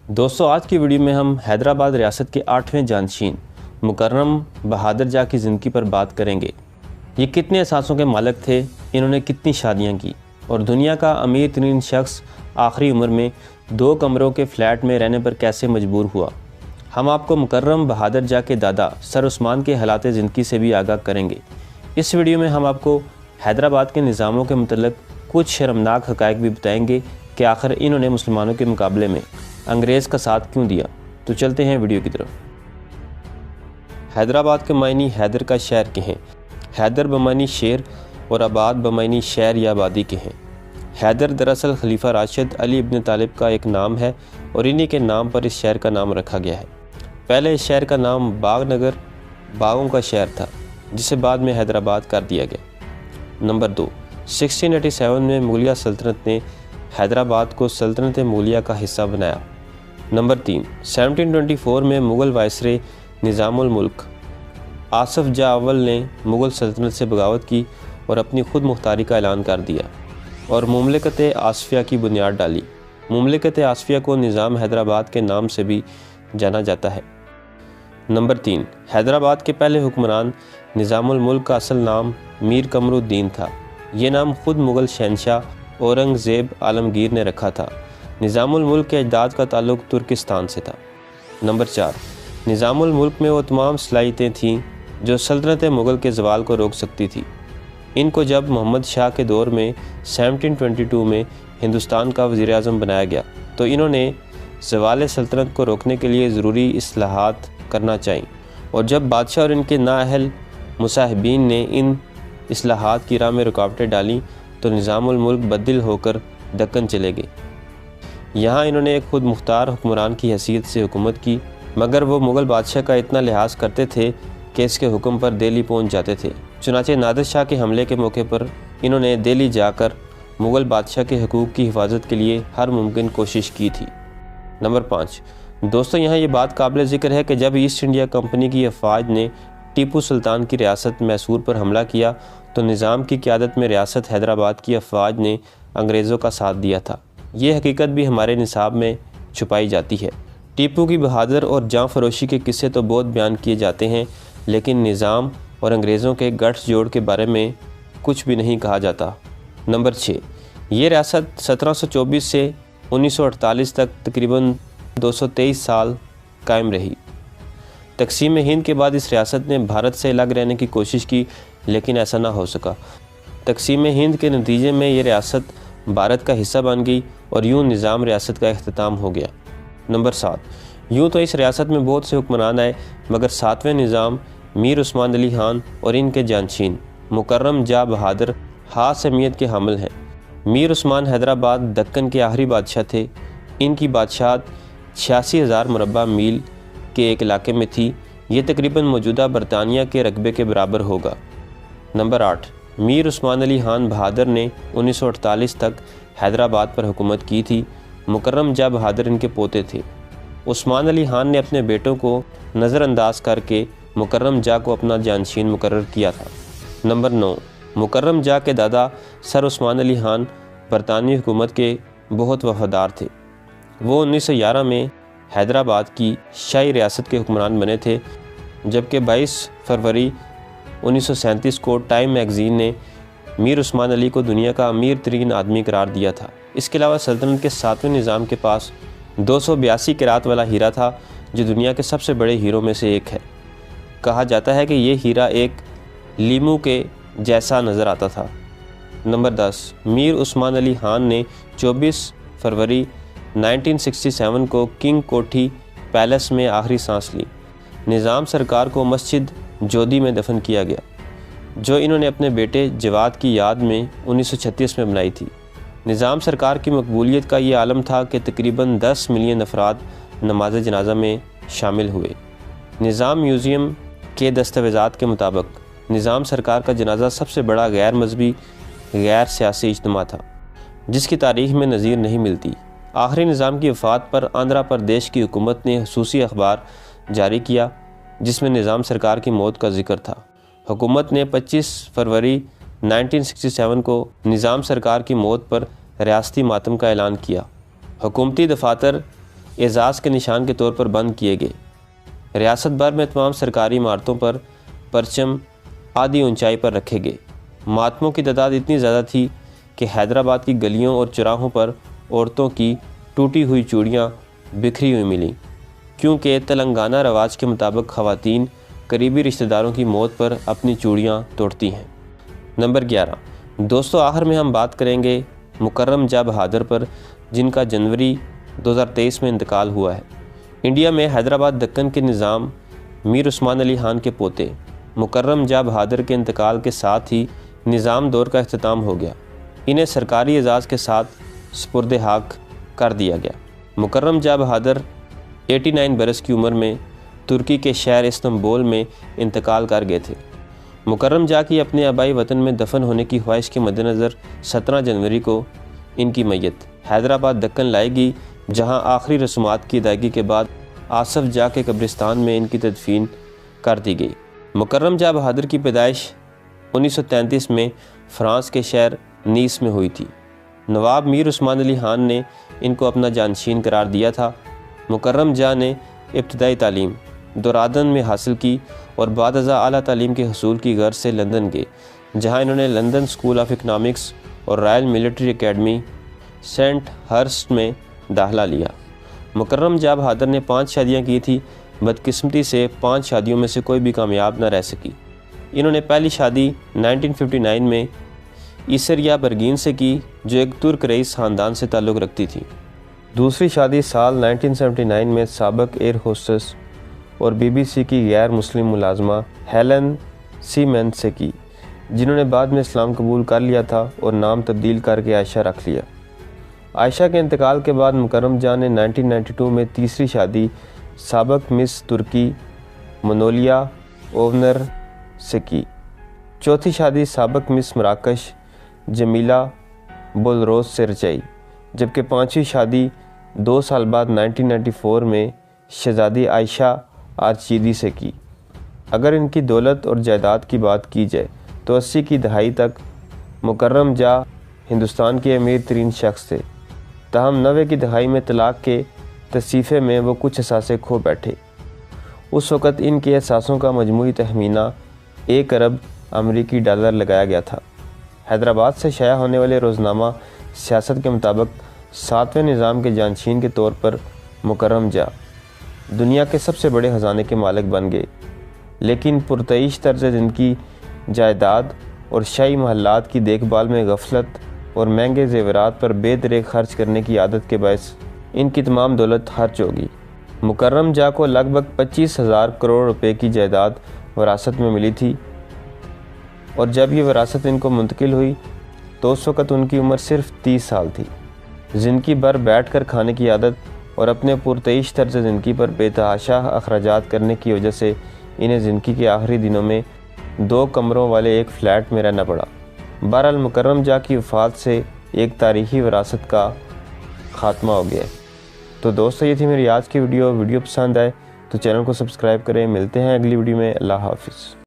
दोस्तों, आज की वीडियो में हम हैदराबाद रियासत के 8वें जानशीन मुकर्रम बहादुर जा की ज़िंदगी पर बात करेंगे। ये कितने एहसासों के मालिक थे, इन्होंने कितनी शादियां की और दुनिया का अमीर तरीन शख्स आखिरी उम्र में 2 कमरों के फ्लैट में रहने पर कैसे मजबूर हुआ। हम आपको मुकर्रम बहादुर जा के दादा सर उस्मान के हालात ज़िंदगी से भी आगाह करेंगे। इस वीडियो में हम आपको हैदराबाद के निज़ामों के मतलब कुछ शर्मनाक हक़ाइक़ भी बताएंगे कि आखिर इन्होंने मुसलमानों के मुकाबले में अंग्रेज़ का साथ क्यों दिया। तो चलते हैं वीडियो की तरफ। हैदराबाद के मायनी हैदर का शहर के हैं। हैदर बमानी शेर और आबाद बमानी शहर या आबादी के हैं। हैदर दरअसल खलीफा राशिद अली इब्न तालिब का एक नाम है और इन्हीं के नाम पर इस शहर का नाम रखा गया है। पहले इस शहर का नाम बागनगर बागों का शहर था, जिसे बाद में हैदराबाद कर दिया गया। नंबर 2, 1687 में मुगलिया सल्तनत ने हैदराबाद को सल्तनत मुगलिया का हिस्सा बनाया। नंबर 3, 1724 में मुग़ल वायसरे निज़ामुल मुल्क आसफ़ जा अव्वल ने मुग़ल सल्तनत से बगावत की और अपनी खुद मुख्तारी का ऐलान कर दिया और मुमलिकत आसफ़िया की बुनियाद डाली। मुमलिकत आसफ़िया को निज़ाम हैदराबाद के नाम से भी जाना जाता है। नंबर 3, हैदराबाद के पहले हुक्मरान निज़ामुल मुल्क का असल नाम मीर कमरुद्दीन था। ये नाम खुद मुग़ल शहंशाह औरंगज़ेब आलमगीर ने रखा था। निज़ामुल मुल्क के अजदाद का ताल्लुक़ तुर्किस्तान से था। नंबर 4, निज़ामुल मुल्क में वो तमाम सलाहियतें थीं जो सल्तनत मुग़ल के ज़वाल को रोक सकती थी। इनको जब मोहम्मद शाह के दौर में 1722 में हिंदुस्तान का वज़ीर-ए-आज़म बनाया गया तो इन्होंने ज़वाल सल्तनत को रोकने के लिए ज़रूरी इस्लाहात करना चाहिए, और जब बादशाह और इनके नाअहल मुसाहिबीन ने इन इस्लाहात की राह में रुकावटें डाली तो निज़ामुल मुल्क बददिल होकर दक्कन चले गए। यहाँ इन्होंने एक खुद मुख्तार हुक्मरान की हैसियत से हुकूमत की, मगर वो मुग़ल बादशाह का इतना लिहाज करते थे कि इसके हुक्म पर दिल्ली पहुँच जाते थे। चुनांचे नादिर शाह के हमले के मौके पर इन्होंने दिल्ली जाकर मुग़ल बादशाह के हकूक़ की हिफाजत के लिए हर मुमकिन कोशिश की थी। नंबर 5, दोस्तों, यहाँ ये बात काबिल ज़िक्र है कि जब ईस्ट इंडिया कंपनी की अफवाज ने टीपू सुल्तान की रियासत मैसूर पर हमला किया तो निज़ाम की क़यादत में रियासत हैदराबाद की अफवाज ने अंग्रेज़ों का साथ दिया था। ये हकीकत भी हमारे निसाब में छुपाई जाती है। टीपू की बहादुर और जाँ फरोशी के किस्से तो बहुत बयान किए जाते हैं, लेकिन निज़ाम और अंग्रेज़ों के गठजोड़ के बारे में कुछ भी नहीं कहा जाता। नंबर 6, ये रियासत 1724 से 1948 तक तकरीबन 223 साल कायम रही। तकसीम हिंद के बाद इस रियासत ने भारत से अलग रहने की कोशिश की, लेकिन ऐसा ना हो सका। तकसीम हिंद के नतीजे में ये रियासत भारत का हिस्सा बन गई और यूँ निज़ाम रियासत का अख्तिताम हो गया। नंबर 7, यूँ तो इस रियासत में बहुत से हुक्मरान आए, मगर 7वें निज़ाम मीर उस्मान अली खान और इनके जानशीन मुकर्रम जा बहादुर ख़ास अहमियत के हामिल हैं। मीर उस्मान हैदराबाद दक्कन के आखिरी बादशाह थे। इनकी बादशाहत 86,000 मुरबा मील के एक इलाके में थी। ये तकरीबन मौजूदा बरतानिया के रकबे के बराबर होगा। नंबर 8, मीर उस्मान अली खान बहादुर ने 1948 तक हैदराबाद पर हुकूमत की थी। मुकर्रम जा बहादुर इनके पोते थे। उस्मान अली खान ने अपने बेटों को नज़रअंदाज करके मुकर्रम जा को अपना जानशीन मुकर्रर किया था। नंबर 9, मुकर्रम जा के दादा सर उस्मान अली खान बरतानवी हुकूमत के बहुत वफादार थे। वो 1911 में हैदराबाद की शाही रियासत के हुक्मरान बने थे, जबकि 22 फरवरी 1937 को टाइम मैगज़ीन ने मीर उस्मान अली को दुनिया का अमीर तरीन आदमी करार दिया था। इसके अलावा सल्तनत के 7वें निज़ाम के पास 282 किरात वाला हीरा था, जो दुनिया के सबसे बड़े हीरों में से एक है। कहा जाता है कि ये हीरा एक लीमू के जैसा नज़र आता था। नंबर 10, मीर उस्मान अली खान ने 24 फरवरी 1967 को किंग कोठी पैलेस में आखिरी सांस ली। निज़ाम सरकार को मस्जिद जोधी में दफन किया गया, जो इन्होंने अपने बेटे जवाद की याद में 1936 में बनाई थी। निज़ाम सरकार की मकबूलियत का ये आलम था कि तकरीबन 10 मिलियन अफराद नमाज जनाजा में शामिल हुए। निज़ाम म्यूज़ियम के दस्तावेज़ात के मुताबिक निज़ाम सरकार का जनाजा सबसे बड़ा गैर मजहबी गैर सियासी इज्तिमा था, जिसकी तारीख़ में नज़ीर नहीं मिलती। आखिरी निज़ाम की वफ़ात पर आंध्रा प्रदेश की हुकूमत ने ख़ुसूसी अखबार जारी किया, जिसमें निज़ाम सरकार की मौत का जिक्र था। हुकूमत ने 25 फरवरी 1967 को निज़ाम सरकार की मौत पर रियासती मातम का ऐलान किया। हुकूमती दफातर एजाज़ के निशान के तौर पर बंद किए गए। रियासत भर में तमाम सरकारी इमारतों पर परचम आधी ऊंचाई पर रखे गए। मातमों की तादाद इतनी ज़्यादा थी कि हैदराबाद की गलियों और चौराहों पर औरतों की टूटी हुई चूड़ियाँ बिखरी हुई मिलीं, क्योंकि तेलंगाना रवाज के मुताबिक ख़वातीन करीबी रिश्तेदारों की मौत पर अपनी चूड़ियाँ तोड़ती हैं। नंबर 11 दोस्तों, आखिर में हम बात करेंगे मुकर्रम जा बहादुर पर, जिनका जनवरी 2023 में इंतकाल हुआ है। इंडिया में हैदराबाद दक्कन के निज़ाम मीर उस्मान अली खान के पोते मुकर्रम जा बहादुर के इंतकाल के साथ ही निज़ाम दौर का अख्तिताम हो गया। इन्हें सरकारी एजाज़ के साथ सुपुर्द हक कर दिया गया। मुकर्रम जा बहादुर 89 बरस की उम्र में तुर्की के शहर इस्तांबुल में इंतकाल कर गए थे। मुकर्रम जा की अपने आबाई वतन में दफन होने की ख्वाहिश के मद्देनज़र 17 जनवरी को इनकी मैयत हैदराबाद दक्कन लाई गई, जहां आखिरी रस्मात की अदायगी के बाद आसफ जा के कब्रिस्तान में इनकी तदफीन कर दी गई। मुकर्रम जा बहादुर की पैदाइश 1933 में फ़्रांस के शहर नीस में हुई थी। नवाब मीर उस्मान अली खान ने इनको अपना जानशीन करार दिया था। मुकर्रम जा ने इब्तदाई तालीम दोरादन में हासिल की और बाद अज़ा आला तालीम के हसूल की गर्ज से लंदन गए, जहाँ इन्होंने लंदन स्कूल ऑफ इकनॉमिक्स और Royal Military Academy Sandhurst में दाखिला लिया। मुकर्रम जा बहादुर ने 5 शादियाँ की थी। बदकिस्मती से 5 शादियों में से कोई भी कामयाब न रह सकी। इन्होंने पहली शादी 1959 में ईसरिया बरगीन से की, जो एक तुर्क रईस ख़ानदान से ताल्लुक़ रखती थी। दूसरी शादी साल 1979 में साबिक़ एयर होस्टेस और BBC की गैर मुस्लिम मुलाजमा हेलन सीमैन से की, जिन्होंने बाद में इस्लाम कबूल कर लिया था और नाम तब्दील करके आयशा रख लिया। आयशा के इंतकाल के बाद मुकर्रम जा ने 1992 में तीसरी शादी साबिक़ मिस तुर्की मनोलिया ओवनर से की। चौथी शादी साबिक़ मिस मराकश जमीला बुलरोज से रचाई, जबकि 5वीं शादी 2 साल बाद 1994 में शहज़ादी आयशा आर्चीदी से की। अगर इनकी दौलत और जायदाद की बात की जाए तो 80 की दहाई तक मुकर्रम जा हिंदुस्तान के अमीर तरीन शख्स थे। ताहम 90 की दहाई में तलाक़ के तसीफ़े में वो कुछ असासे खो बैठे। उस वक़्त इनके एहसासों का मजमूई तखमीना 1 अरब अमरीकी डॉलर लगाया गया था। हैदराबाद से शाया होने वाले रोज़नामा सियासत के मुताबिक 7वें निज़ाम के जानशीन के तौर पर मुकर्रम जा दुनिया के सबसे बड़े ख़जाने के मालिक बन गए, लेकिन पुरतईश तर्ज़ ज़िंदगी, जायदाद और शाही महल्लात की देखभाल में गफलत और महंगे ज़ेवरात पर बेदरेक खर्च करने की आदत के बायस इनकी तमाम दौलत खर्च होगी। मुकर्रम जा को लगभग 25,000 करोड़ रुपए की जायदाद वरासत में मिली थी, और जब ये वरासत इनको मुंतकिल हुई तो उस वक़्त उनकी उम्र सिर्फ 30 साल थी। ज़िंदगी भर बैठ कर खाने की आदत और अपने पुरतईश तर्ज़ ज़िंदगी पर बेतहाशा अखराजात करने की वजह से इन्हें ज़िंदगी के आखिरी दिनों में 2 कमरों वाले एक फ़्लैट में रहना पड़ा। बहरहाल मुकर्रम जा की वफ़ात से एक तारीख़ी विरासत का ख़ात्मा हो गया। तो दोस्तों, ये थी मेरी आज की वीडियो पसंद आए तो चैनल को सब्सक्राइब करें। मिलते हैं अगली वीडियो में। अल्लाह हाफ़िज़।